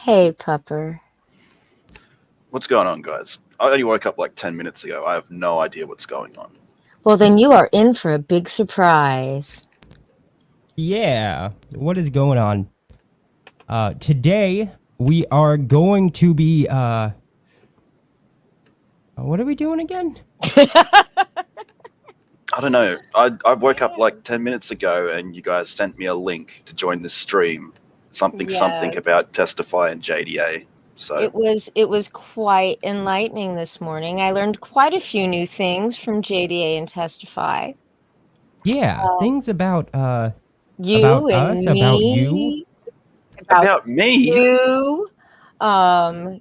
Hey, Pupper. What's going on, guys? I only woke up like 10 minutes ago. I have no idea what's going on. Well, then you are in for a big surprise. Yeah, what is going on? Today we are going to be, what are we doing again? I don't know. I woke up like 10 minutes ago and you guys sent me a link to join this stream. Something Yes. about Testify and JDA. So It was quite enlightening this morning. I learned quite a few new things from JDA and Testify. Yeah, things about You and us, me. about you. about me? You.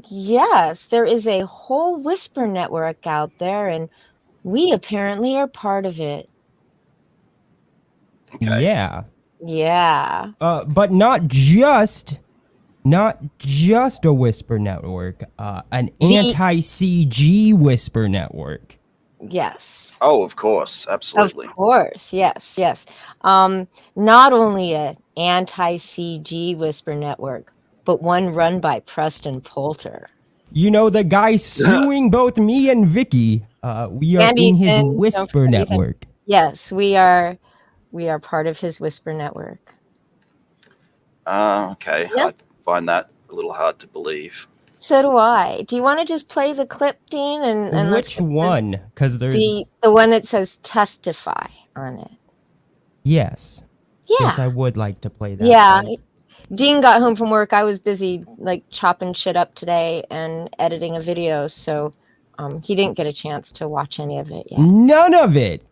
Yes, there is a whole Whisper network out there, and we apparently are part of it. Okay. Yeah. Yeah. But not just a Whisper network, an anti-CG Whisper network. Yes. Oh, of course, absolutely. Of course, yes. Not only an anti-CG Whisper network, but one run by Preston Poulter. You know, the guy suing both me and Vicky. We are in his Whisper network. Yes, we are part of his Whisper network. Okay. Yep. I find that a little hard to believe. So do I. Do you want to just play the clip, Dean? And which one? Because there's the one that says "Testify" on it. Yes. Yeah. Yes, I would like to play that. Yeah. Dean got home from work. I was busy like chopping shit up today and editing a video, so he didn't get a chance to watch any of it yet. None of it.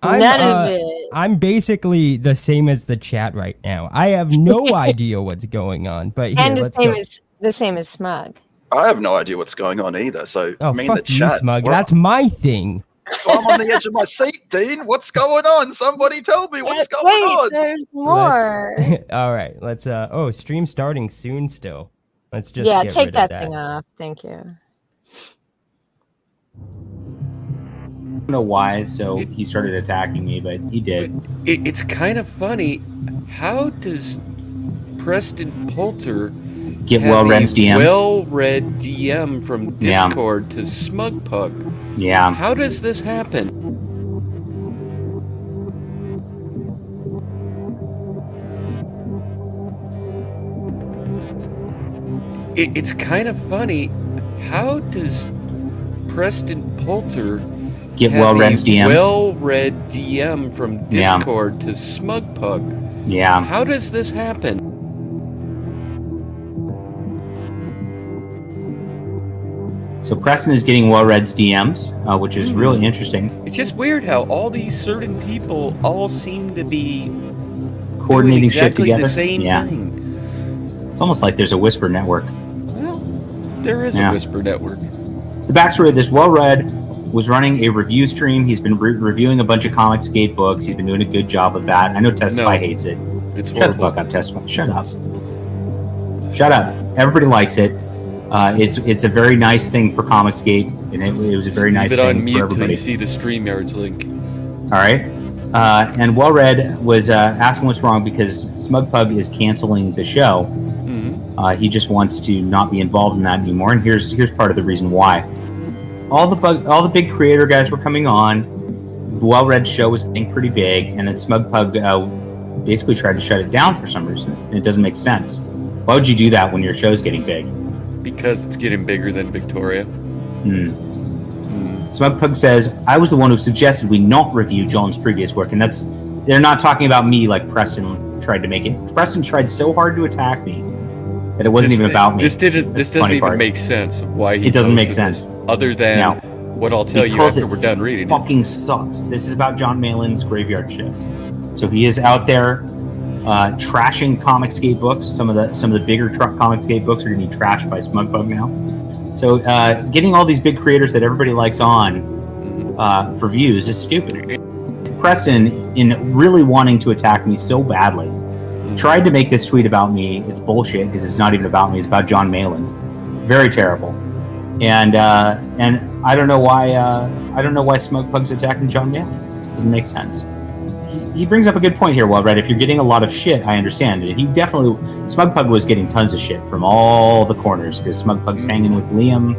None of it. I'm basically the same as the chat right now. I have no idea what's going on. But here, let's go. The same as Smug. I have no idea what's going on either. So oh, me fuck in the you, chat, Smug. That's my thing. I'm on the edge of my seat, Dean. What's going on? Somebody tell me what's going on. There's more. All right, let's. Oh, stream starting soon. Still, let's just take rid of that thing off. Thank you. I don't know why, so he started attacking me, but he did. It's kind of funny. How does Preston Poulter get well-read DMs? Well-read DM from Discord to Smugpug. Yeah. How does this happen? It's kind of funny. How does Preston Poulter get well-read DMs? Well-read DM from Discord to Smugpug. Yeah. How does this happen? So Preston is getting well-read DMs, which is really interesting. It's just weird how all these certain people all seem to be coordinating exactly shit together. The same thing. It's almost like there's a Whisper network. Well, there is a Whisper network. The backstory of this: well-read was running a review stream. He's been reviewing a bunch of Comicsgate books. He's been doing a good job of that. I know Testify hates it. It's Shut the fuck up, Testify. Shut up. Shut up. Everybody likes it. It's a very nice thing for Comicsgate, and it was a very nice thing on mute for everybody. Till you see the StreamYards link. All right. And Well-Read was asking what's wrong because Smugpug is canceling the show. He just wants to not be involved in that anymore, and here's part of the reason why. All the big creator guys were coming on. The Well-Read show was getting pretty big, and then Smugpug basically tried to shut it down for some reason, and it doesn't make sense. Why would you do that when your show's getting big? Because it's getting bigger than Victoria. Smugpug says, I was the one who suggested we not review John's previous work, and they're not talking about me like Preston tried to make it. Preston tried so hard to attack me that it wasn't even about me. This doesn't even make sense of why he it doesn't make sense. Other than what I'll tell you after we're done reading it. Fucking sucks. This is about John Malin's Graveyard Shift. So he is out there trashing Comicsgate books. Some of the bigger Comicsgate books are going to be trashed by Smugpug now. So getting all these big creators that everybody likes on for views is stupid. Preston, in really wanting to attack me so badly, tried to make this tweet about me. It's bullshit because it's not even about me. It's about John Malin. Very terrible. And I don't know why Smugpug's attacking John Malin. It doesn't make sense. he brings up a good point here, Well Red. If you're getting a lot of shit, I understand. He definitely, Smugpug was getting tons of shit from all the corners because Smugpug's hanging with Liam,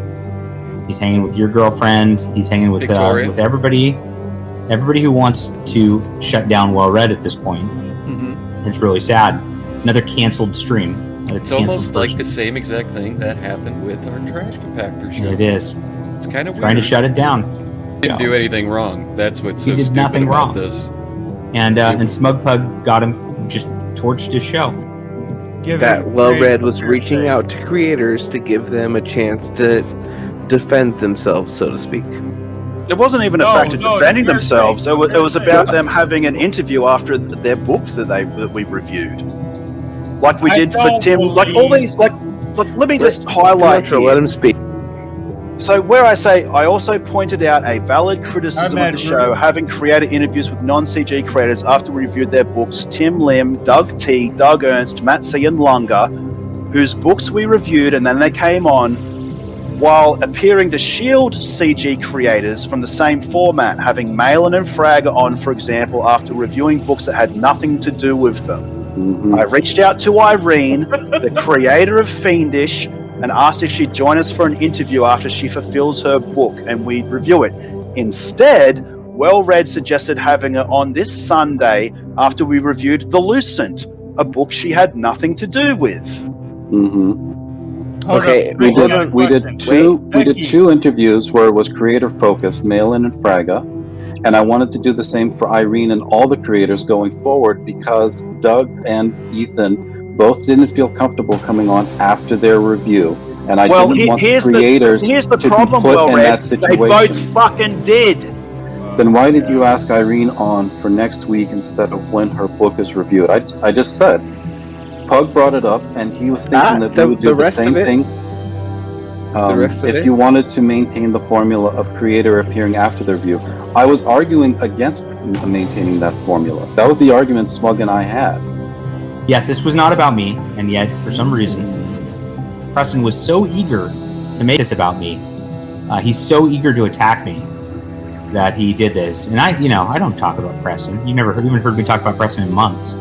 he's hanging with your girlfriend, he's hanging with everybody who wants to shut down Well Red at this point. Mm-hmm. It's really sad. Another canceled stream. It's almost like the same exact thing that happened with our trash compactor show. It is. It's kind of trying to shut it down. Didn't do anything wrong. That's what's so he did stupid nothing about wrong. this. And Smugpug got him, just torched his show. That Well Red was reaching out to creators to give them a chance to defend themselves, so to speak. It wasn't even a fact of defending themselves. It was about them having an interview after their book that we reviewed, like we did for Tim. Like all these, like let me just highlight. Let him speak. So where I say I also pointed out a valid criticism of the show, having created interviews with non-CG creators after we reviewed their books: Tim Lim, Doug T, Doug Ernst, Matt C, and Lunga, whose books we reviewed, and then they came on while appearing to shield CG creators from the same format, having Malin and Frager on, for example, after reviewing books that had nothing to do with them. Mm-hmm. I reached out to Irene, the creator of Fiendish, and asked if she'd join us for an interview after she fulfills her book and we'd review it. Instead, Well Red suggested having her on this Sunday after we reviewed The Lucent, a book she had nothing to do with. Mm-hmm. Okay, we did two interviews where it was creator focused, Malin and Fraga, and I wanted to do the same for Irene and all the creators going forward because Doug and Ethan both didn't feel comfortable coming on after their review, and I didn't want the creators to be put in that situation. They both fucking did. Then why did you ask Irene on for next week instead of when her book is reviewed? I just said. Pug brought it up, and he was thinking that we would do the same thing. If you wanted to maintain the formula of creator appearing after the review, I was arguing against maintaining that formula. That was the argument Smug and I had. Yes, this was not about me, and yet, for some reason, Preston was so eager to make this about me. He's so eager to attack me that he did this. And I don't talk about Preston. You never even heard me talk about Preston in months.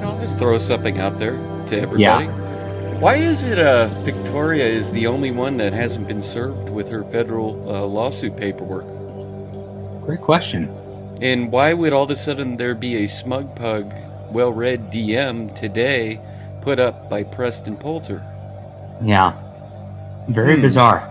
I'll just throw something out there to everybody. Yeah. Why is it Victoria is the only one that hasn't been served with her federal lawsuit paperwork? Great question. And why would all of a sudden there be a Smugpug well-read DM today put up by Preston Poulter? Yeah. Very bizarre.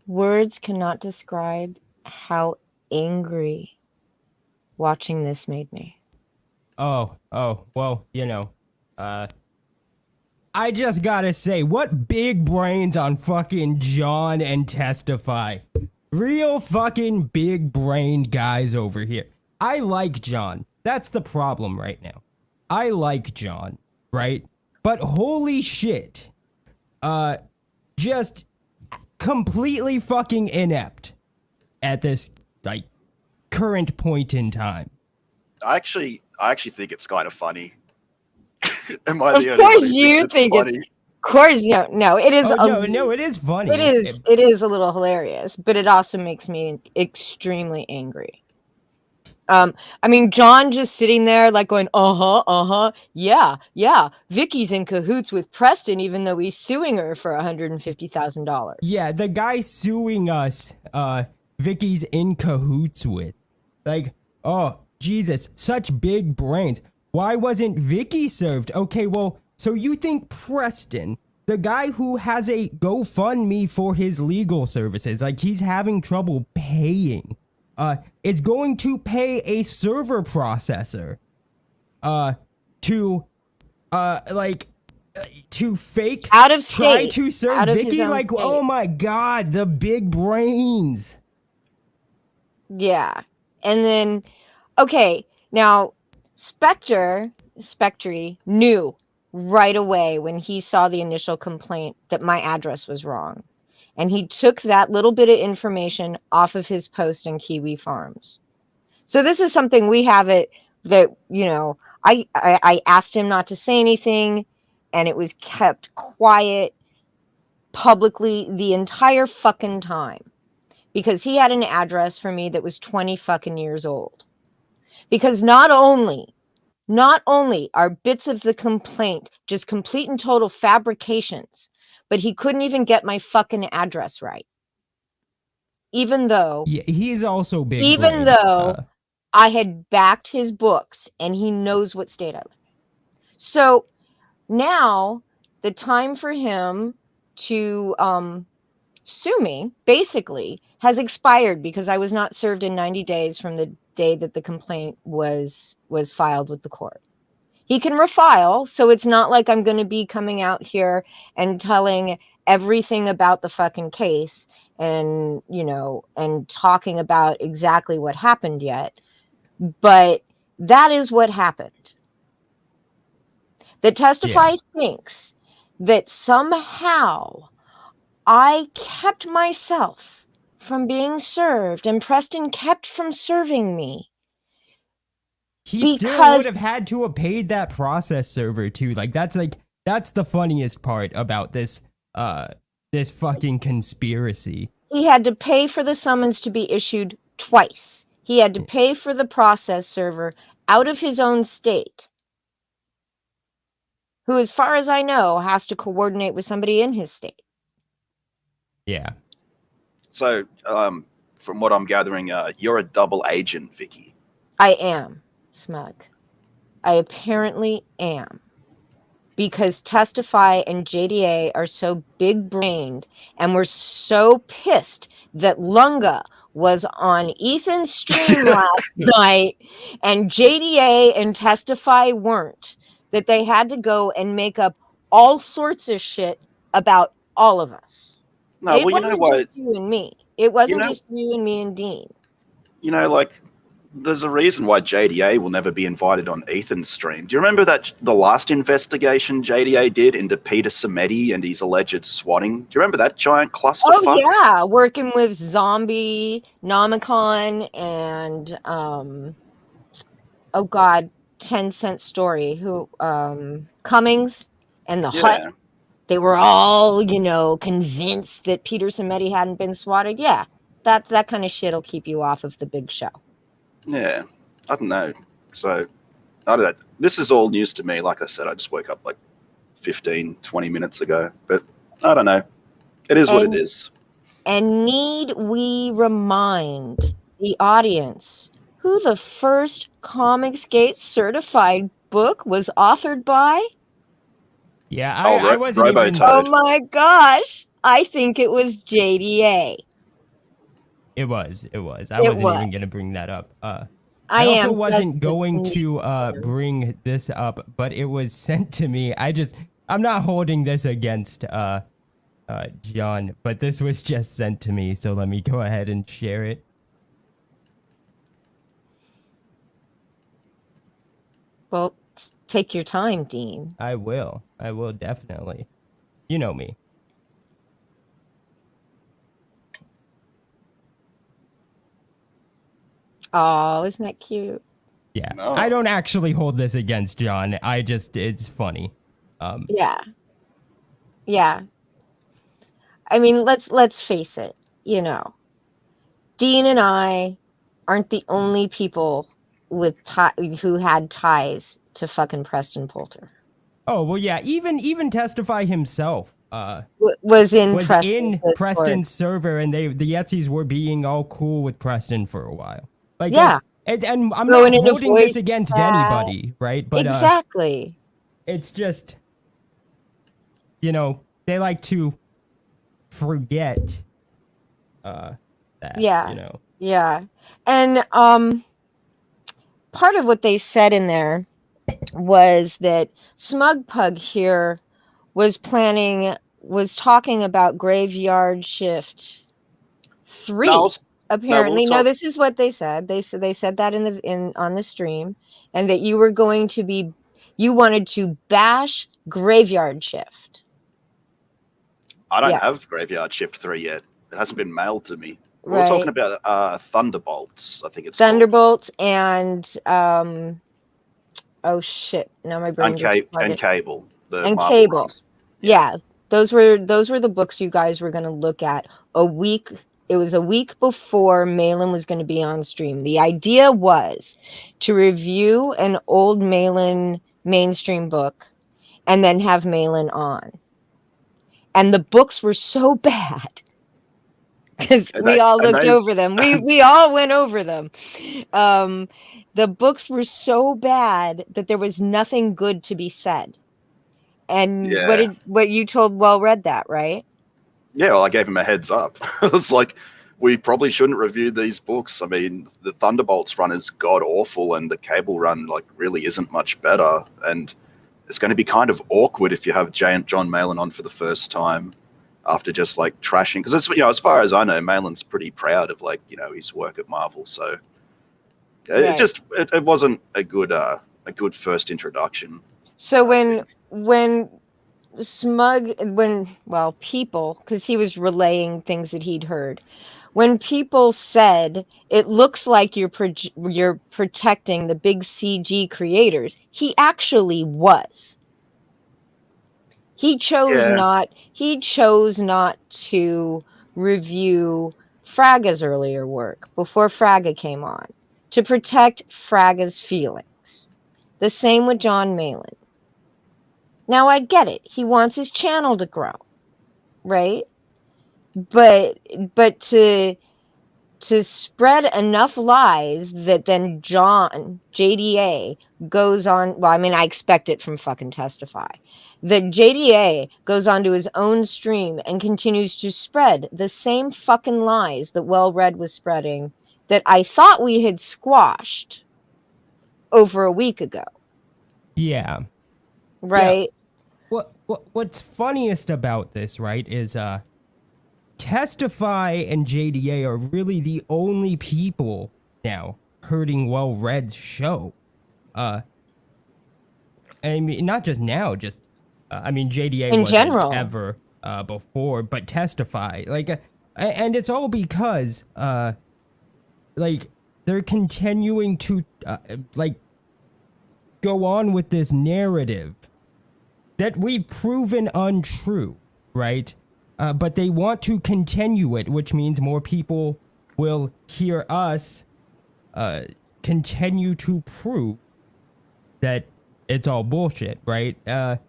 Words cannot describe how angry watching this made me. Oh, well, I just gotta say, what big brains on fucking John and Testify. Real fucking big brained guys over here. I like John. That's the problem right now. I like John, right? But holy shit. Just completely fucking inept at this, like, current point in time. I actually think it's kind of funny. Am I Of the only course one who you thinks think it's funny? Of course, no, it is. No, it is funny. It is a little hilarious, but it also makes me extremely angry. I mean, John just sitting there like going, yeah, Vicky's in cahoots with Preston, even though he's suing her for $150,000. Yeah, the guy suing us, Vicky's in cahoots with. Like, oh, Jesus, such big brains. Why wasn't Vicky served? Okay, well, so you think Preston, the guy who has a GoFundMe for his legal services, like he's having trouble paying, is going to pay a server processor, to fake out of state, try to serve Vicky? Like, state. Oh my God, the big brains. Yeah. And then, okay, now Spectre knew right away when he saw the initial complaint that my address was wrong. And he took that little bit of information off of his post in Kiwi Farms. So this is something we have I asked him not to say anything, and it was kept quiet. publicly the entire fucking time, because he had an address for me that was 20 fucking years old. Because not only are bits of the complaint just complete and total fabrications, but he couldn't even get my fucking address right. Even though he's also big even brained. though I had backed his books and he knows what state I live in. So now the time for him to sue me basically has expired, because I was not served in 90 days from the day that the complaint was filed with the court. He can refile, so it's not like I'm going to be coming out here and telling everything about the fucking case and, you know, and talking about exactly what happened yet. But that is what happened. The Testify thinks that somehow I kept myself from being served and Preston kept from serving me. He still would have had to have paid that process server too. Like that's the funniest part about this this fucking conspiracy. He had to pay for the summons to be issued twice. He had to pay for the process server out of his own state, who, as far as I know, has to coordinate with somebody in his state. Yeah. So, from what I'm gathering, you're a double agent, Vicky. I am, Smug. I apparently am. Because Testify and JDA are so big-brained and were so pissed that Lunga was on Ethan's stream last night and JDA and Testify weren't, that they had to go and make up all sorts of shit about all of us. No, it well, wasn't just you and me. It wasn't just you and me and Dean. You know, like, there's a reason why JDA will never be invited on Ethan's stream. Do you remember that the last investigation JDA did into Peter Samedi and his alleged swatting? Do you remember that giant clusterfuck? Oh yeah, working with Zombie, Nomicon, and oh god, 10 Cent Story, who Cummings and the Hut. They were all, you know, convinced that Peter Samedi hadn't been swatted. Yeah, that kind of shit will keep you off of the big show. Yeah, I don't know. So, I don't know. This is all news to me. Like I said, I just woke up like 15, 20 minutes ago. But I don't know. It is what it is. And need we remind the audience who the first Comicsgate certified book was authored by? Yeah, I wasn't even... Oh my gosh. I think it was JDA. It was. I wasn't even going to bring that up. I also wasn't going to bring this up, but it was sent to me. I'm not holding this against John, but this was just sent to me, so let me go ahead and share it. Well, take your time, Dean. I will definitely. You know me. Oh, isn't that cute? Yeah. No. I don't actually hold this against John. It's funny. Yeah. Yeah. I mean, let's face it, you know. Dean and I aren't the only people with who had ties to fucking Preston Poulter. Oh, well, yeah, even Testify himself was in Preston's server, and the Yetzis were being all cool with Preston for a while. Like, yeah. And I'm not holding this against anybody, right? But exactly. It's just, you know, they like to forget that. Yeah. You know. Yeah. And part of what they said in there was that Smug Pug here was talking about Graveyard Shift 3. Apparently, no, this is what they said. They said that on the stream, and that you wanted to bash Graveyard Shift. I don't have Graveyard Shift 3 yet. It hasn't been mailed to me. We're talking about Thunderbolts, I think it's Thunderbolts called. And oh shit! Now my brain and Cable. And Cable. Yeah, Those were the books you guys were going to look at a week. It was a week before Malin was going to be on stream. The idea was to review an old Malin mainstream book and then have Malin on. And the books were so bad because we all looked over them. We all went over them. The books were so bad that there was nothing good to be said. And what you told Well Read that, right? Yeah, well, I gave him a heads up. It's like, we probably shouldn't review these books. I mean, the Thunderbolts run is god awful, and the Cable run like really isn't much better. And it's going to be kind of awkward if you have John Malin on for the first time after just like trashing. Because as far as I know, Malin's pretty proud of his work at Marvel. So it wasn't a good first introduction. So when people, because he was relaying things that he'd heard, when people said it looks like you're protecting the big CG creators, he actually was. He chose not to review Fraga's earlier work before Fraga came on, to protect Fraga's feelings. The same with John Malin. Now I get it. He wants his channel to grow, right? But to spread enough lies that then JDA goes on. Well, I mean, I expect it from fucking Testify. That JDA goes onto his own stream and continues to spread the same fucking lies that Well Read was spreading that I thought we had squashed over a week ago. Yeah. Right? Yeah. What's funniest about this, right, is Testify and JDA are really the only people now hurting Well Read's show. I mean, not just now, just JDA in wasn't general ever before, but Testify, and it's all because they're continuing to go on with this narrative that we've proven untrue, right? But they want to continue it, which means more people will hear us continue to prove that it's all bullshit, right? And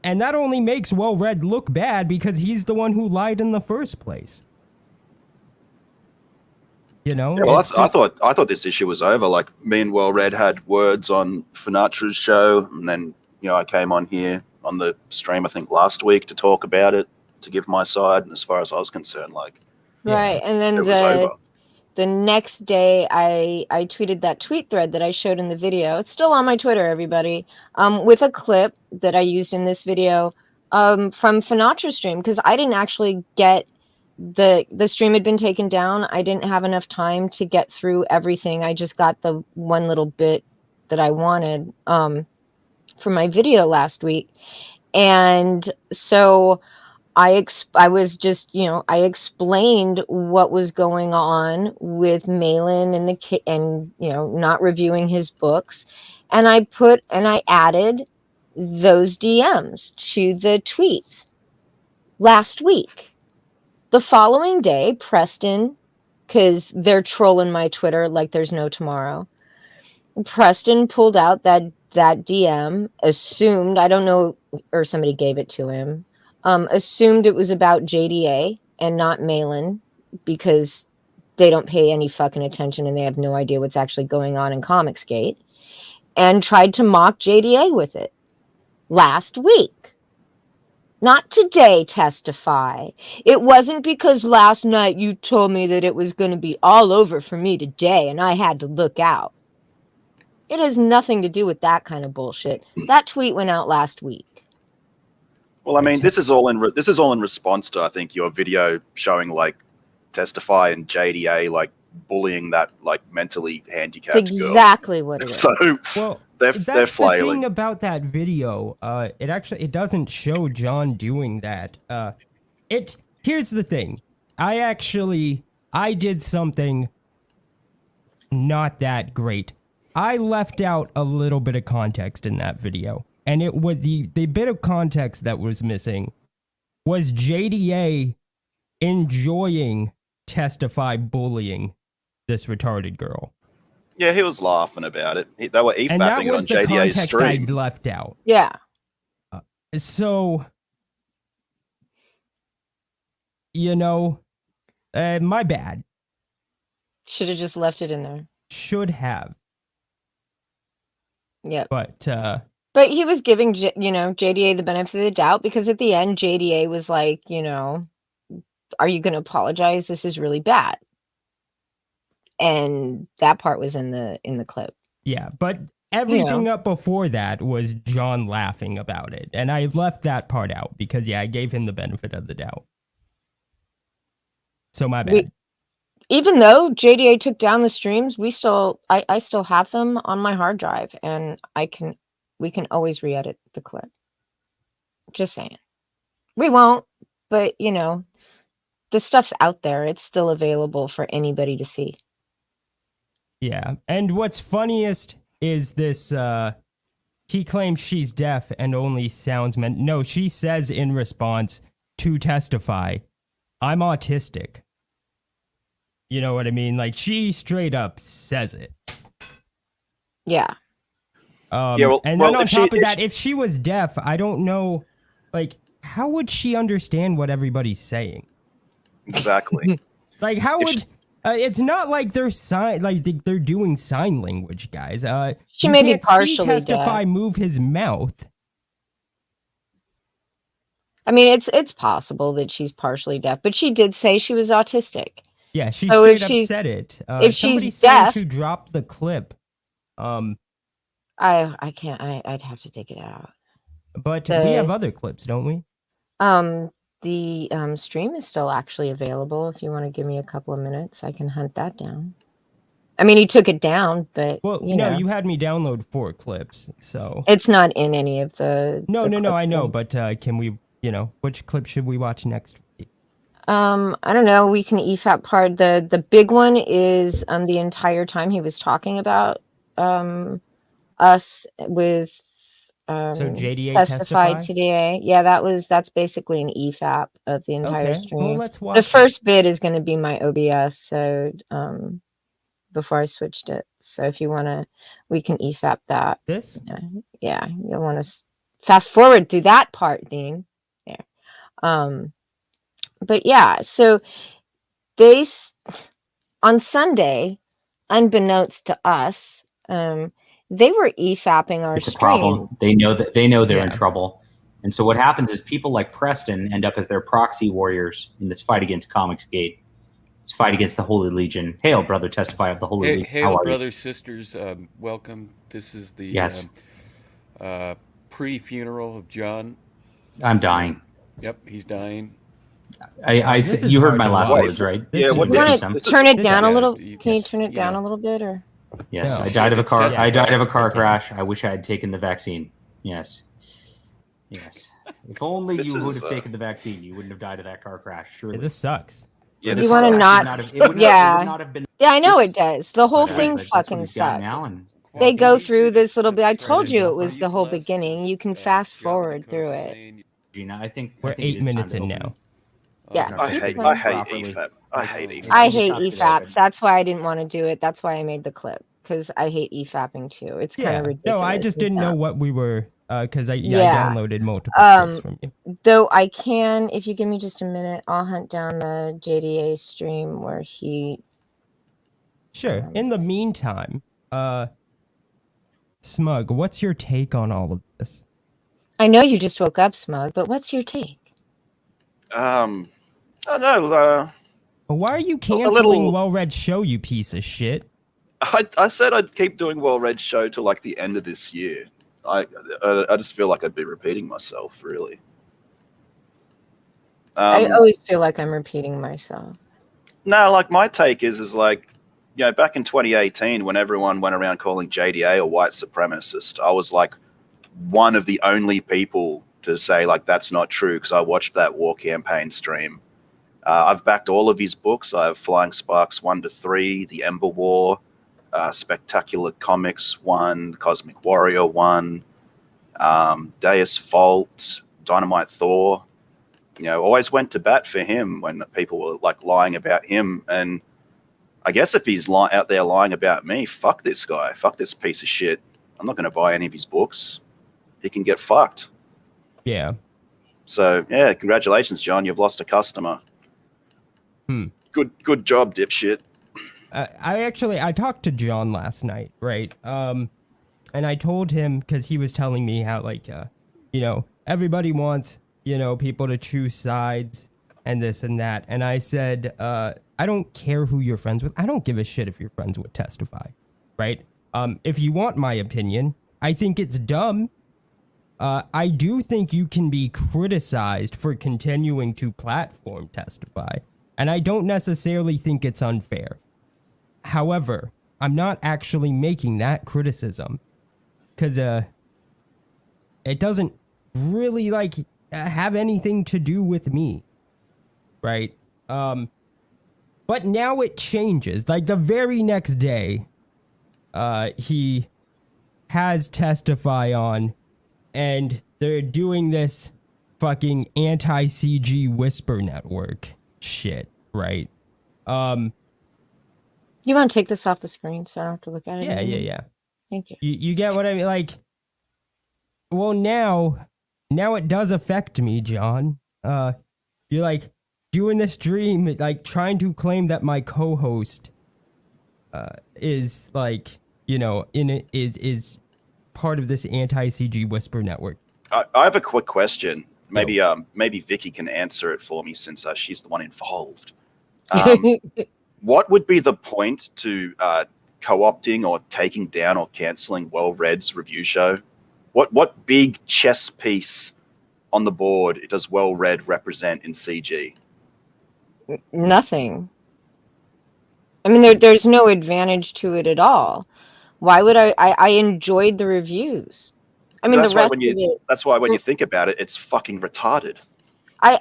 that only makes Well Read look bad because he's the one who lied in the first place. You know? Yeah, well, I thought this issue was over. Like, me and Well Read had words on Finatra's show, and then I came on here on the stream I think last week to talk about it, to give my side. And as far as I was concerned, right, and then it was over. The next day, I tweeted that tweet thread that I showed in the video. It's still on my Twitter, everybody, with a clip that I used in this video from Finatra's stream, because I didn't actually get the stream had been taken down. I didn't have enough time to get through everything. I just got the one little bit that I wanted for my video last week. And so I explained what was going on with Malin and not reviewing his books. And I added those DMs to the tweets last week. The following day, Preston, because they're trolling my Twitter like there's no tomorrow, Preston pulled out that DM, assumed, I don't know, or somebody gave it to him, assumed it was about JDA and not Malin, because they don't pay any fucking attention and they have no idea what's actually going on in Comicsgate, and tried to mock JDA with it last week. Not today, Testify. It wasn't because last night you told me that it was going to be all over for me today and I had to look out. It has nothing to do with that kind of bullshit. That tweet went out last week. Well, I mean, this is all in response to, I think, your video showing Testify and JDA bullying that mentally handicapped girl. It's exactly what it is. So they're flailing. The thing about that video. It doesn't show John doing that. Here's the thing. I did something not that great. I left out a little bit of context in that video, and it was the bit of context that was missing was JDA enjoying Testify bullying this retarded girl? Yeah, he was laughing about it. They were And that e-fapping it on was the JDA's context I stream. left out. Yeah. So, my bad. Should have just left it in there. Should have. Yep. But he was giving, JDA the benefit of the doubt, because at the end, JDA was like, are you going to apologize? This is really bad. And that part was in the clip. Yeah, but everything up before that was John laughing about it. And I left that part out because, I gave him the benefit of the doubt. So my bad. Even though JDA took down the streams, I still have them on my hard drive, and we can always re-edit the clip. Just saying. We won't, but the stuff's out there. It's still available for anybody to see. Yeah. And what's funniest is this, he claims she's deaf and only sounds no, she says in response to Testify, I'm autistic. You know what I mean? Like, she straight up says it. Yeah. And then on top of that, if she was deaf, I don't know, like, how would she understand what everybody's saying? Exactly. Like, how would... it's not like they're they're doing sign language, guys. She may be partially see Testify deaf. Move his mouth. I mean, it's possible that she's partially deaf, but she did say she was autistic. Yeah, she straight up said it. If she's deaf, to drop the clip. I can't. I'd have to take it out. But we have other clips, don't we? The stream is still actually available. If you want to give me a couple of minutes, I can hunt that down. I mean, he took it down, but you had me download 4 clips, so it's not in any of the. No, I know, but can we? Which clip should we watch next week? I don't know. We can EFAP part. The big one is the entire time he was talking about us with. So JDA testified today. Yeah, that's basically an EFAP of the entire stream. Well, let's watch the first bit is going to be my OBS. So before I switched it. So if you want to, we can EFAP that. This? Yeah, you'll want to fast forward through that part, Dean. Yeah. But yeah, so on Sunday, unbeknownst to us, they were EFAPing our stream. It's a problem. They know they're in trouble. And so what happens is people like Preston end up as their proxy warriors in this fight against Comicsgate. This fight against the Holy Legion. Hail, brother, testify of the Holy Legion. Hail, brothers, sisters. Welcome. This is the pre-funeral of John. I'm dying. Yep, he's dying. You heard my last words, right? Yeah, turn it down a little. Can you turn it down a little bit, or? Yes, I died of a car. I died of a car crash. I wish I had taken the vaccine. Yes. If only you would have taken the vaccine, you wouldn't have died of that car crash. Surely. This sucks. Yeah, you want to not? Yeah, I know it does. The whole thing fucking sucks. They go through this little bit. I told you it was the whole beginning. You can fast forward through it. Gina, I think we're 8 minutes in now. Yeah, I hate EFAP. I hate EFAPs. That's why I didn't want to do it. That's why I made the clip, because I hate EFAPing too. It's kind of ridiculous. No, I just didn't know what we were, because I downloaded multiple clips from you. Though I can, if you give me just a minute, I'll hunt down the JDA stream where he. Sure. In the meantime, Smug, what's your take on all of this? I know you just woke up, Smug, but what's your take? I don't know. Why are you canceling Well-Read Show, you piece of shit? I said I'd keep doing Well-Read Show till like the end of this year. I just feel like I'd be repeating myself, really. I always feel like I'm repeating myself. No, like my take is like, back in 2018 when everyone went around calling JDA a white supremacist, I was like one of the only people to say like that's not true, because I watched that war campaign stream. I've backed all of his books. I have Flying Sparks 1 to 3, The Ember War, Spectacular Comics 1, Cosmic Warrior 1, Deus Vault, Dynamite Thor. always went to bat for him when people were like lying about him. And I guess if he's out there lying about me, fuck this guy, fuck this piece of shit. I'm not going to buy any of his books. He can get fucked. Yeah. So yeah, congratulations, John. You've lost a customer. Good job, dipshit. I talked to John last night, right? And I told him, because he was telling me how, like, everybody wants, people to choose sides and this and that. And I said, I don't care who you're friends with. I don't give a shit if you're friends with Testify, right? If you want my opinion, I think it's dumb. I do think you can be criticized for continuing to platform Testify, and I don't necessarily think it's unfair. However, I'm not actually making that criticism because it doesn't really have anything to do with me, right? But now it changes. Like the very next day, he has Testify on, and they're doing this fucking anti-CG whisper network shit, right? You want to take this off the screen so I don't have to look at it? Yeah. Thank you. You get what I mean? Like, well, now it does affect me, John. You're like doing this stream, like trying to claim that my co-host is like, is part of this anti-CG whisper network. I have a quick question. Maybe Vicky can answer it for me since she's the one involved. What would be the point to co-opting or taking down or canceling Well Read's review show? What big chess piece on the board does Well Read represent in CG? Nothing. I mean, there's no advantage to it at all. Why would I enjoyed the reviews. I mean, the rest of it. That's why when you think about it, it's fucking retarded. I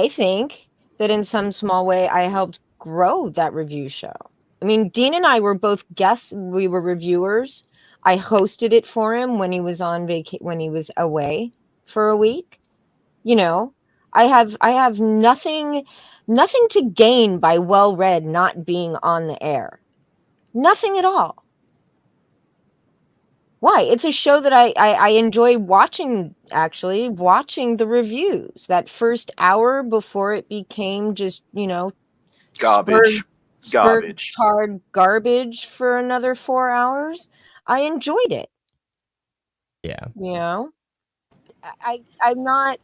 think that in some small way I helped grow that review show. I mean, Dean and I were both guests. We were reviewers. I hosted it for him when he was on when he was away for a week. I have nothing to gain by Well Read not being on the air. Nothing at all. Why? It's a show that I enjoy watching, actually, watching the reviews. That first hour before it became just, garbage. Hard garbage for another 4 hours. I enjoyed it. Yeah. I'm not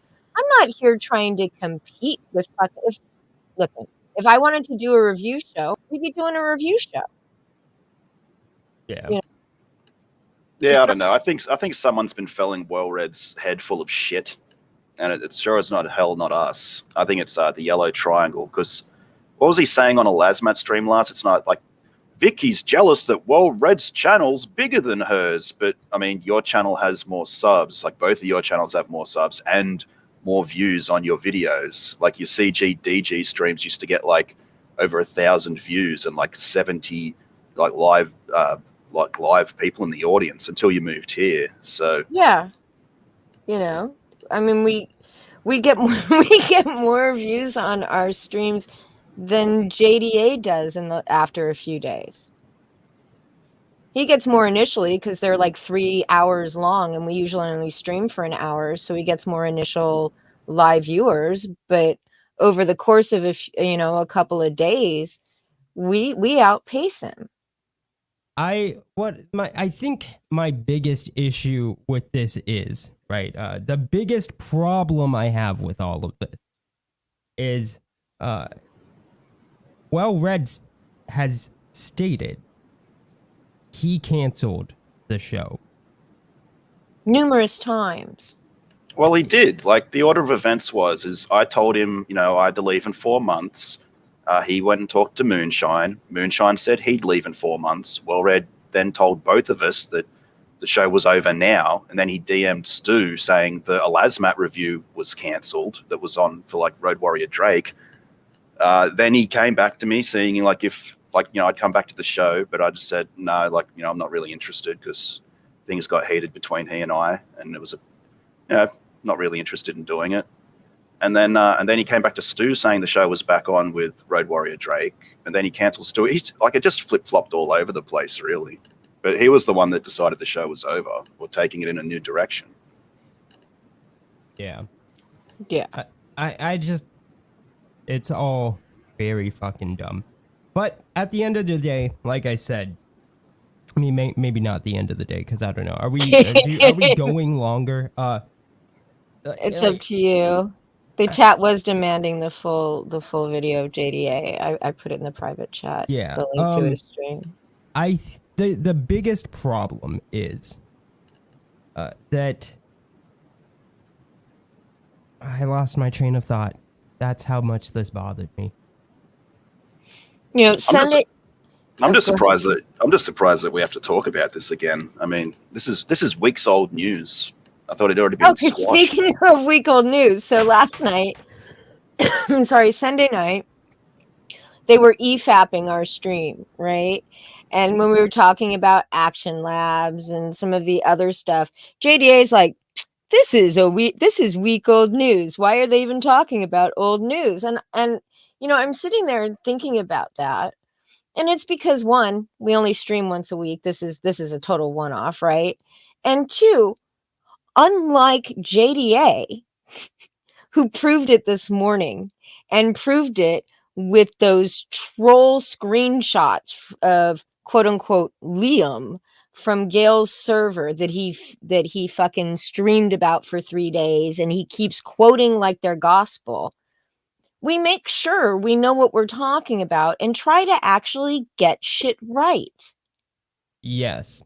here trying to compete with if I wanted to do a review show, we'd be doing a review show. Yeah. Yeah, I don't know. I think someone's been filling Well Read's head full of shit, and it's not us. I think it's the Yellow Triangle. Because what was he saying on a Lazmat stream last? It's not like Vicky's jealous that Well Read's channel's bigger than hers, but I mean your channel has more subs. Like both of your channels have more subs and more views on your videos. Like your CG DG streams used to get like over 1,000 views and like 70 like live people in the audience until you moved here. So yeah, I mean we get more views on our streams than JDA does after a few days. He gets more initially because they're like 3 hours long, and we usually only stream for an hour, so he gets more initial live viewers. But over the course of a couple of days, we outpace him. I think my biggest issue with this is, right, the biggest problem I have with all of this is Well Read has stated he canceled the show numerous times. Well, he did. Like the order of events is I told him, I had to leave in 4 months. He went and talked to Moonshine. Moonshine said he'd leave in 4 months. Well Read then told both of us that the show was over now, and then he DM'd Stu saying the Elasmat review was cancelled that was on for like Road Warrior Drake. Then he came back to me saying I'd come back to the show, but I just said no, I'm not really interested because things got heated between he and I, and it was not really interested in doing it. And then he came back to Stu saying the show was back on with Road Warrior Drake, and then he cancelled Stu. He's like, it just flip flopped all over the place, really. But he was the one that decided the show was over or taking it in a new direction. Yeah. Yeah. I just, it's all very fucking dumb. But at the end of the day, like I said, I mean, maybe not the end of the day, because I don't know. Are we going longer? It's up to you. The chat was demanding the full video of JDA. I put it in the private chat. Yeah. The link to his stream. The biggest problem is that I lost my train of thought. That's how much this bothered me. You know, Sunday. I'm just surprised that we have to talk about this again. I mean, this is weeks old news. I thought it already been Okay, squashed. speaking of week old news, so last night, Sunday night, they were EFAPing our stream, right? And when we were talking about Action Labs and some of the other stuff, JDA is like, this is week old news. Why are they even talking about old news? And you know, I'm sitting there and thinking about that. And it's because, one, we only stream once a week. This is a total one-off, right? And two, unlike JDA, who proved it this morning and proved it with those troll screenshots of quote unquote Liam from Gail's server that he fucking streamed about for 3 days, and he keeps quoting like they're gospel. We make sure we know what we're talking about and try to actually get shit right. Yes.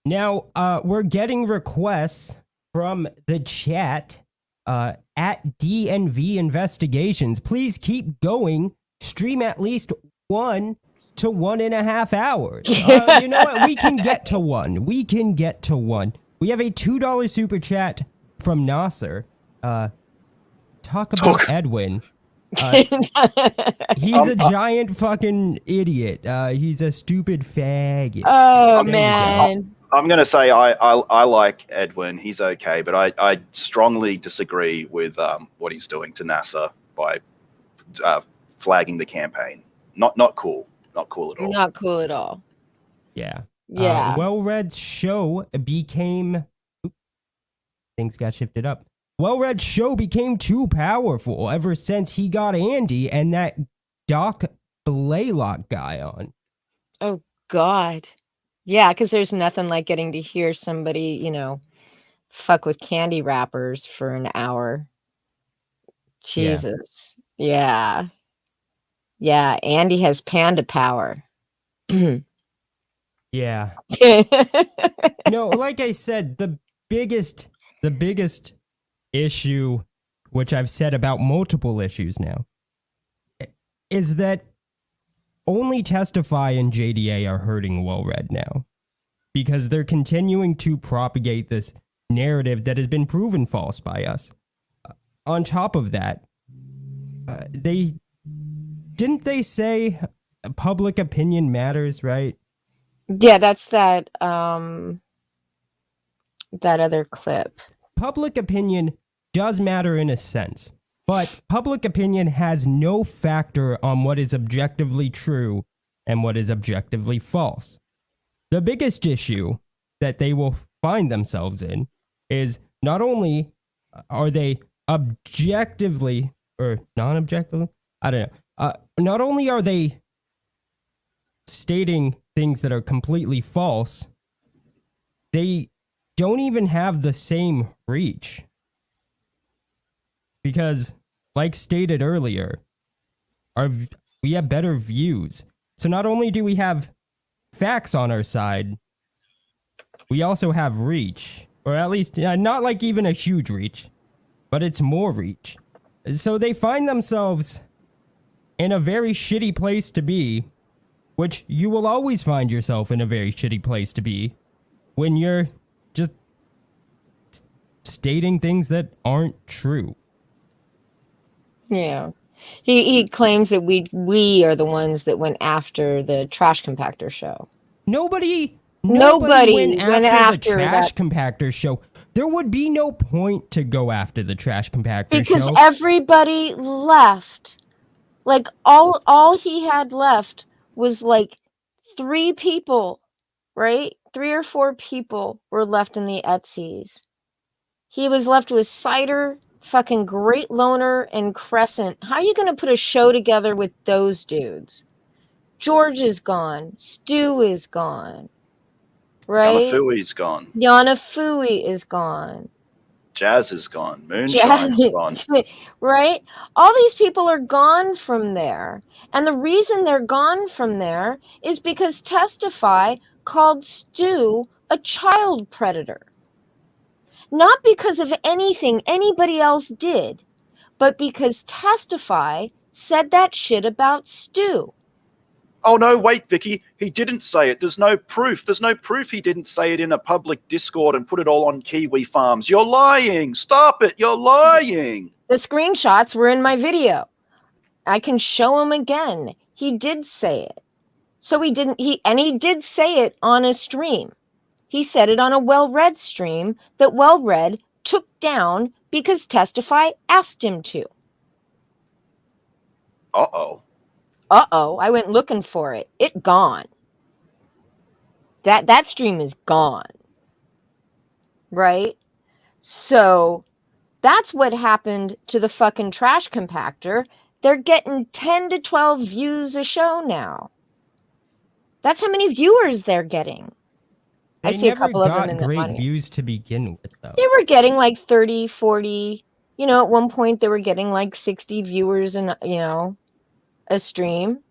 Now, we're getting requests from the chat at DNV Investigations. Please keep going. Stream at least 1 to 1.5 hours. You know what? We can get to 1. We can get to 1. We have a $2 super chat from Nasser. Talk about Edwin. He's a giant fucking idiot. He's a stupid faggot. Oh, man. I'm going to say I like Edwin. He's okay, but I strongly disagree with what he's doing to NASA by flagging the campaign. Not cool. Not cool at all. Not cool at all. Yeah. Yeah. Well-Read's show became... things got shifted up. Well-Read's show became too powerful ever since he got Andy and that Doc Blaylock guy on. Oh, God. Yeah, because there's nothing like getting to hear somebody, you know, fuck with candy wrappers for an hour. Jesus. Yeah. Yeah, Andy has panda power. Yeah. No, like I said, the biggest issue, which I've said about multiple issues now, is that only Testify and JDA are hurting Well-Read now, because they're continuing to propagate this narrative that has been proven false by us. On top of that, they say public opinion matters, right? Yeah, that's that other clip. Public opinion does matter in a sense, but public opinion has no factor on what is objectively true and what is objectively false. The biggest issue that they will find themselves in is not only are they objectively or non-objectively, I don't know, not only are they stating things that are completely false, they don't even have the same reach. Because, like stated earlier, we have better views. So not only do we have facts on our side, we also have reach. Or at least, not like even a huge reach, but it's more reach. So they find themselves in a very shitty place to be, which you will always find yourself in a very shitty place to be when you're just stating things that aren't true. Yeah. He claims that we are the ones that went after the trash compactor show. Nobody went after the trash compactor show. there would be no point to go after the trash compactor because show. everybody left. Like all he had left was like 3 people, right? 3 or 4 people were left in the Etsy's. He was left with Cider, fucking Great Loner, and Crescent. How are you going to put a show together with those dudes? George is gone. Stu is gone. Right? Yamafui's gone. Yanafui is gone. Jazz is gone. Moonshine's gone. Right? All these people are gone from there. And the reason they're gone from there is because Testify called Stu a child predator. Not because of anything anybody else did, but because Testify said that shit about Stu. Oh no, wait, Vicky, he didn't say it. There's no proof. There's no proof he didn't say it in a public Discord and put it all on Kiwi Farms. You're lying. Stop it. You're lying. The screenshots were in my video. I can show him again. He did say it. So he did say it on a stream. He said it on a Well-Read stream that Well-Read took down because Testify asked him to. Uh-oh. Uh-oh, I went looking for it. It gone. That stream is gone. Right? So that's what happened to the fucking trash compactor. They're getting 10 to 12 views a show now. That's how many viewers they're getting. They I see never a couple of them in got great the audience. views to begin with, though. They were getting like 30, 40. You know, at one point they were getting like 60 viewers in, a stream.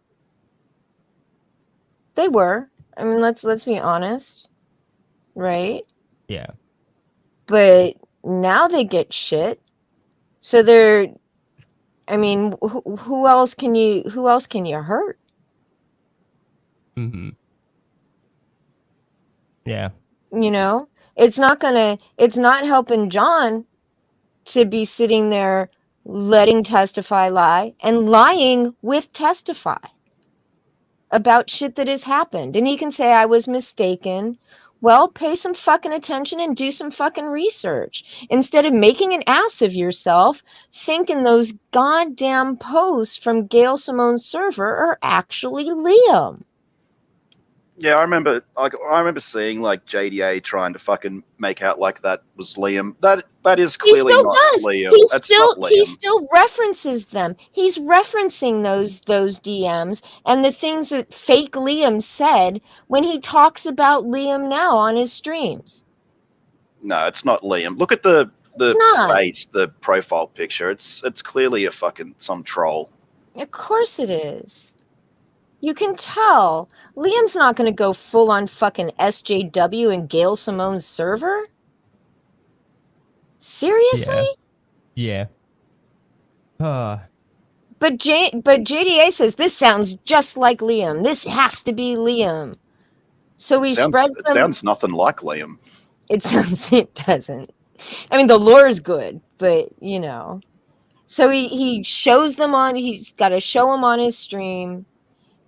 They were. I mean, let's be honest. Right? Yeah. But now they get shit. So they're, I mean, who else can you hurt? Mm-hmm. Yeah. You know, it's not helping John to be sitting there letting Testify lie and lying with Testify about shit that has happened. And he can say, I was mistaken. Well, pay some fucking attention and do some fucking research. Instead of making an ass of yourself, thinking those goddamn posts from Gail Simone's server are actually Liam. Yeah, I remember seeing like JDA trying to fucking make out like that was Liam. That is clearly not Liam. He still references them. He's referencing those DMs and the things that fake Liam said when he talks about Liam now on his streams. No, it's not Liam. Look at the face, the profile picture. It's clearly a fucking some troll. Of course it is. You can tell. Liam's not going to go full on fucking SJW and Gail Simone's server. Seriously? Yeah. But JDA says this sounds just like Liam. This has to be Liam. So he spreads them. It sounds nothing like Liam. It doesn't. I mean, the lore is good, but you know. So he shows them on. He's got to show them on his stream.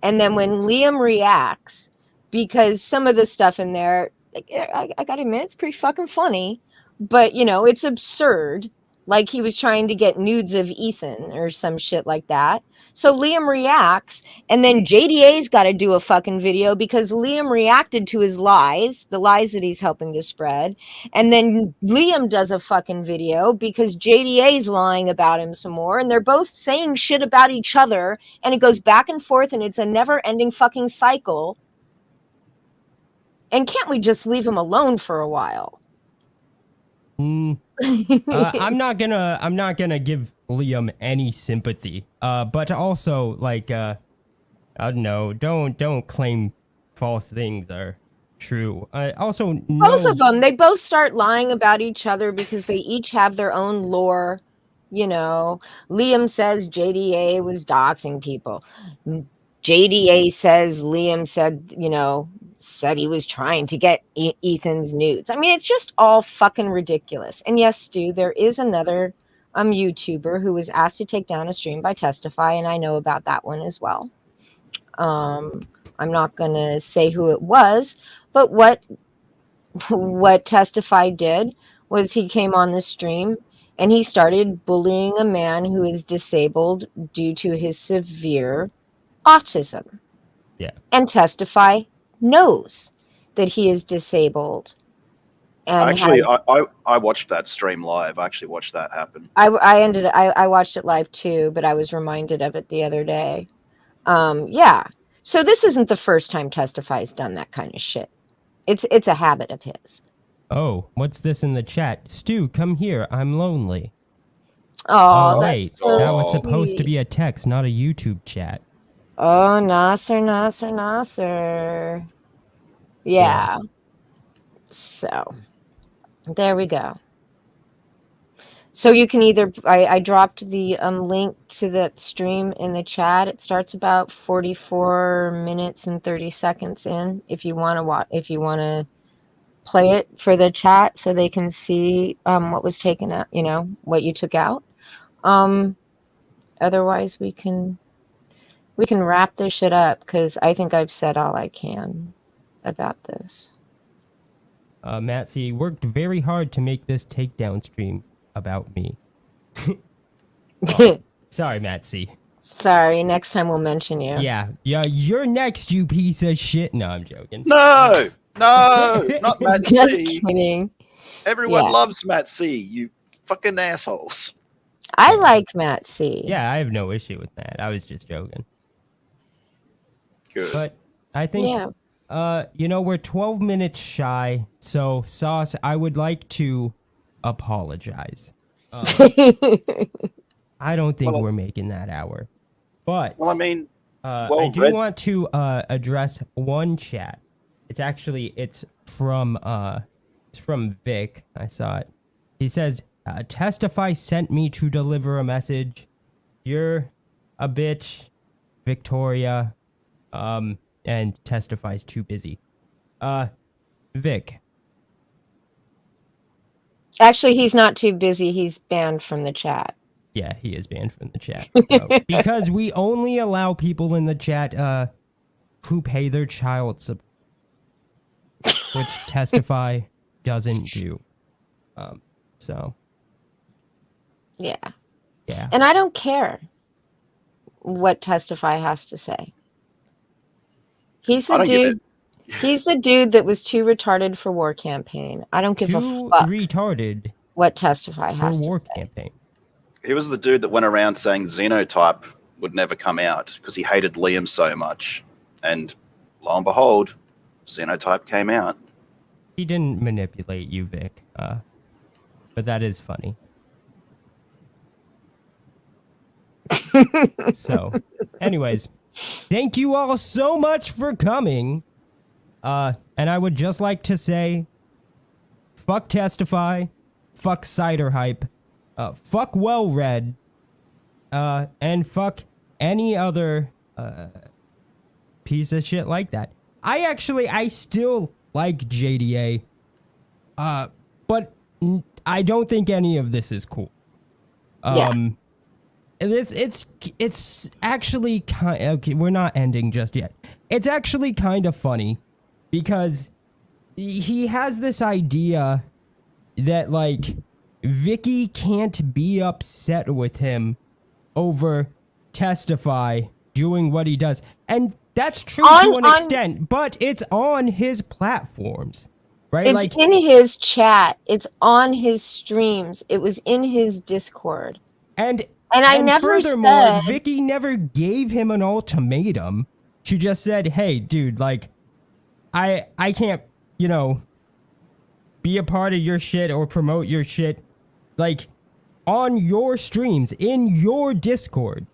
And then when Liam reacts, because some of the stuff in there, I gotta admit, it's pretty fucking funny, but you know, it's absurd. Like he was trying to get nudes of Ethan or some shit like that. So Liam reacts, and then JDA's got to do a fucking video because Liam reacted to his lies, the lies that he's helping to spread. And then Liam does a fucking video because JDA's lying about him some more, and they're both saying shit about each other, and it goes back and forth, and it's a never-ending fucking cycle. And can't we just leave him alone for a while? I'm not gonna give Liam any sympathy. But also, like, I don't know. Don't claim false things are true. Also, both of them. They both start lying about each other because they each have their own lore. You know, Liam says JDA was doxing people. JDA says Liam said, said he was trying to get Ethan's nudes. I mean, it's just all fucking ridiculous. And yes, Stu, there is another YouTuber who was asked to take down a stream by Testify, and I know about that one as well. I'm not going to say who it was, but what Testify did was he came on the stream and he started bullying a man who is disabled due to his severe autism. Yeah. And Testify knows that he is disabled. And Actually, I watched that stream live. I actually watched that happen. I watched it live too, but I was reminded of it the other day. Yeah. So this isn't the first time Testify's done that kind of shit. It's a habit of his. Oh, what's this in the chat? Stu, come here. I'm lonely. Oh, wait. that's so that was supposed to sweet. be a text, not a YouTube chat. Oh, Nasser. Yeah. So, there we go. So you can either, I dropped the link to that stream in the chat. It starts about 44 minutes and 30 seconds in. If you want to play it for the chat so they can see what was taken out, what you took out. Otherwise we can wrap this shit up because I think I've said all I can about this. Matsy worked very hard to make this takedown stream about me. Sorry, Matsy. Sorry, next time we'll mention you. Yeah, you're next, you piece of shit. No, I'm joking. No, not Matt Just C. kidding. Everyone loves Matt C. You fucking assholes. I like Matt C. Yeah, I have no issue with that. I was just joking. Good. But I think, we're 12 minutes shy. So, Sauce, I would like to apologize. I don't think we're making that hour. But, Well, I mean, I do want to address one chat. It's from Vic. I saw it. He says, Testify sent me to deliver a message. You're a bitch, Victoria. And Testify's too busy. Vic. Actually, he's not too busy. He's banned from the chat. Yeah, he is banned from the chat. Because we only allow people in the chat who pay their child support, which Testify doesn't do. So. Yeah. Yeah. And I don't care what Testify has to say. He's the dude. He's the dude that was too retarded for war campaign. I don't give a fuck. Retarded. What Testify has for to war say. Campaign. He was the dude that went around saying Xenotype would never come out because he hated Liam so much, and lo and behold, Xenotype came out. He didn't manipulate you, Vic. But that is funny. So, anyways, thank you all so much for coming. And I would just like to say, fuck Testify, fuck Cider Hype, fuck Well Read, and fuck any other piece of shit like that. I still like JDA, but I don't think any of this is cool. It's actually kind. Okay, we're not ending just yet. It's actually kind of funny because he has this idea that like Vicky can't be upset with him over Testify doing what he does, and that's true to an extent. But it's on his platforms, right? It's in his chat. It's on his streams. It was in his Discord. And I never furthermore, said... Vicky never gave him an ultimatum. She just said, hey, dude, like, I can't, be a part of your shit or promote your shit. Like, on your streams, in your Discord,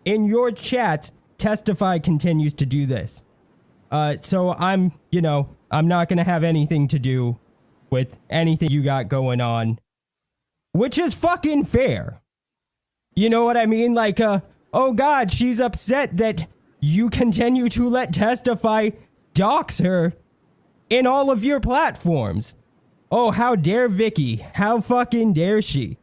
in your chat, Testify continues to do this. So I'm not going to have anything to do with anything you got going on, which is fucking fair. You know what I mean? Like, oh God, she's upset that you continue to let Testify dox her in all of your platforms. Oh, how dare Vicky? How fucking dare she?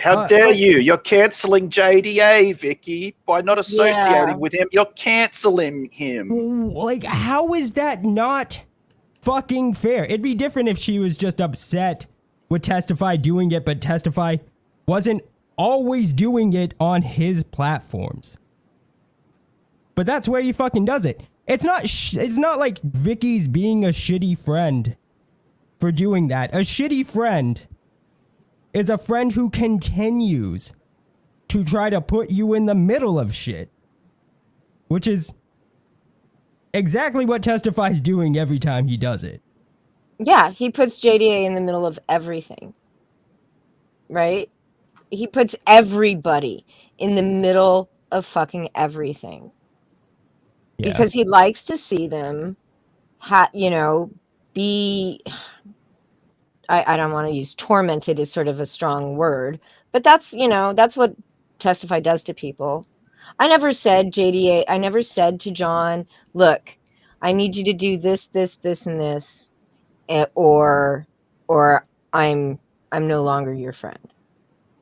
How dare you? You're cancelling JDA, Vicky, by not associating with him. You're cancelling him. Like, how is that not fucking fair? It'd be different if she was just upset with Testify doing it, but Testify wasn't always doing it on his platforms. But that's where he fucking does it. It's not like Vicky's being a shitty friend for doing that. A shitty friend is a friend who continues to try to put you in the middle of shit, which is exactly what Testify's doing every time he does it. Yeah, he puts JDA in the middle of everything, right? He puts everybody in the middle of fucking everything. Yeah. Because he likes to see them, be... I don't want to use tormented is sort of a strong word, but that's what Testify does to people. I never said to John, look, I need you to do this, this, this, and this, or I'm no longer your friend.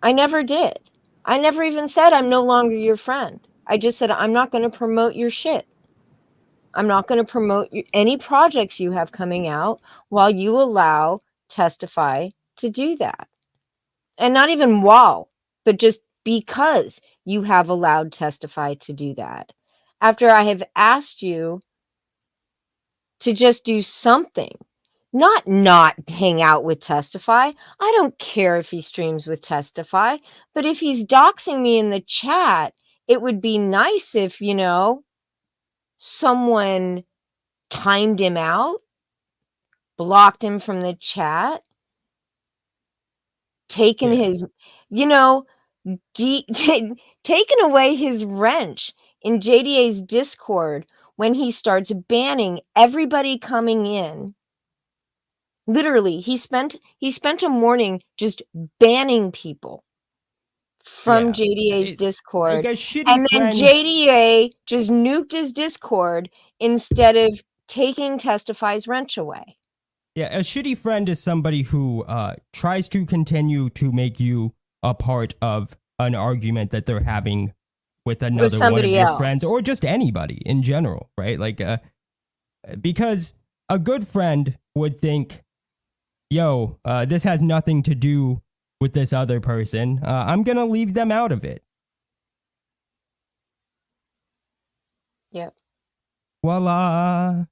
I never did. I never even said I'm no longer your friend. I just said I'm not going to promote your shit. I'm not going to promote any projects you have coming out while you allow Testify to do that. And not even while, but just because you have allowed Testify to do that. After I have asked you to just do something, not hang out with Testify. I don't care if he streams with Testify, but if he's doxing me in the chat, it would be nice if, someone timed him out, blocked him from the chat, taken his, taken away his wrench in JDA's Discord when he starts banning everybody coming in. Literally, he spent a morning just banning people from JDA's Discord. Like a shitty And then friend. JDA just nuked his Discord instead of taking Testify's wrench away. Yeah, a shitty friend is somebody who tries to continue to make you a part of an argument that they're having with another one of your friends, or just anybody in general, right? Like, because a good friend would think, yo, this has nothing to do with this other person. I'm going to leave them out of it. Yep. Voila.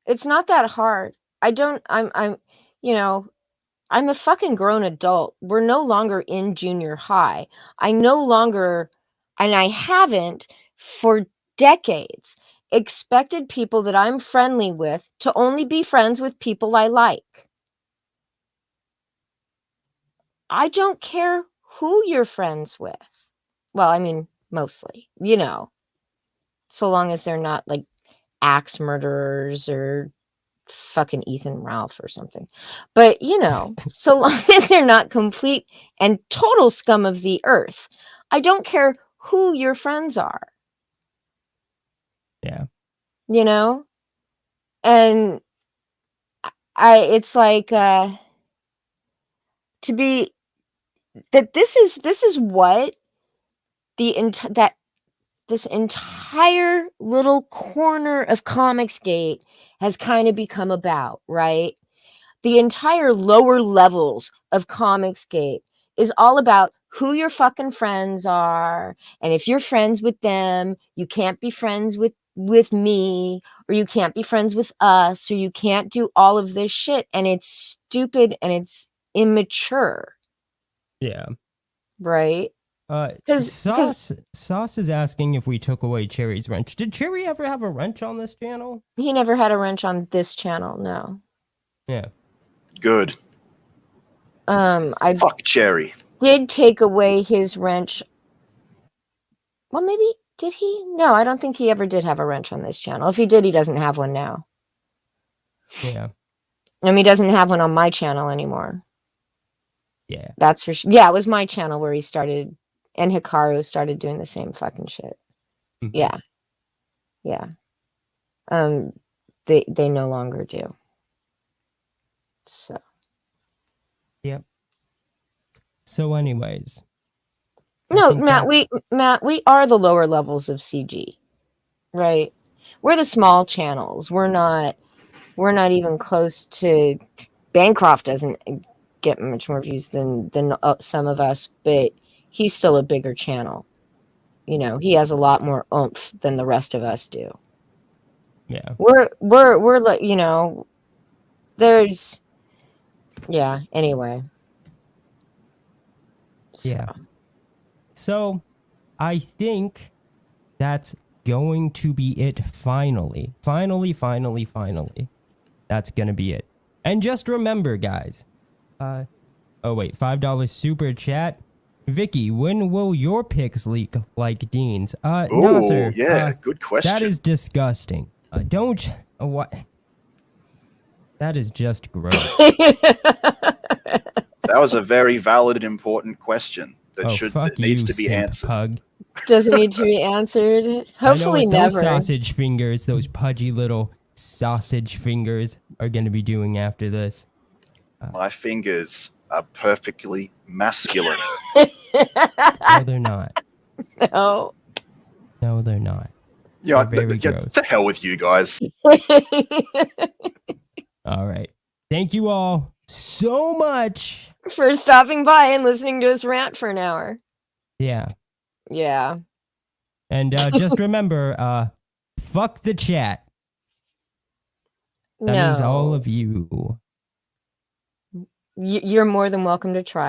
It's not that hard. I'm a fucking grown adult. We're no longer in junior high. I no longer, and I haven't for decades, expected people that I'm friendly with to only be friends with people I like. I don't care who you're friends with. Well, I mean, mostly, so long as they're not like axe murderers or fucking Ethan Ralph or something. But, so long as they're not complete and total scum of the earth, I don't care who your friends are. Yeah. And it's like, to be, that this is what this entire little corner of Comicsgate has kind of become about, right? The entire lower levels of Comicsgate is all about who your fucking friends are, and if you're friends with them, you can't be friends with me, or you can't be friends with us, or you can't do all of this shit, and it's stupid and it's immature. Yeah. Right? Sauce is asking if we took away Cherry's wrench. Did Cherry ever have a wrench on this channel? He never had a wrench on this channel, no. Yeah. Good. Fuck Cherry. Did take away his wrench. Well, maybe did he? No, I don't think he ever did have a wrench on this channel. If he did, he doesn't have one now. Yeah. He doesn't have one on my channel anymore. Yeah. That's for sure. Yeah, it was my channel where he started, and Hikaru started doing the same fucking shit. Mm-hmm. Yeah. Yeah. They no longer do. So. Yep. So anyways. No, Matt, we are the lower levels of CG. Right? We're the small channels. We're not even close to Bancroft doesn't get much more views than some of us, but he's still a bigger channel. You know, he has a lot more oomph than the rest of us do. Yeah. We're like, you know, there's, yeah, anyway. Yeah. So I think that's going to be it finally. Finally. That's going to be it. And just remember, guys. Oh, wait. $5 super chat. Vicky, when will your pics leak like Dean's? Nasser. Yeah, good question. That is disgusting. Don't. What? That is just gross. That was a very valid and important question that needs to be simp answered. Pug. Doesn't need to be answered. Hopefully I know what never. those sausage fingers, those pudgy little sausage fingers, are going to be doing after this. My fingers are perfectly masculine. No, they're not. No. No, they're not. You know, They're very gross. to hell with you guys. All right. Thank you all so much for stopping by and listening to us rant for an hour. Yeah. Yeah. And just remember, fuck the chat. That means all of you. You're more than welcome to try.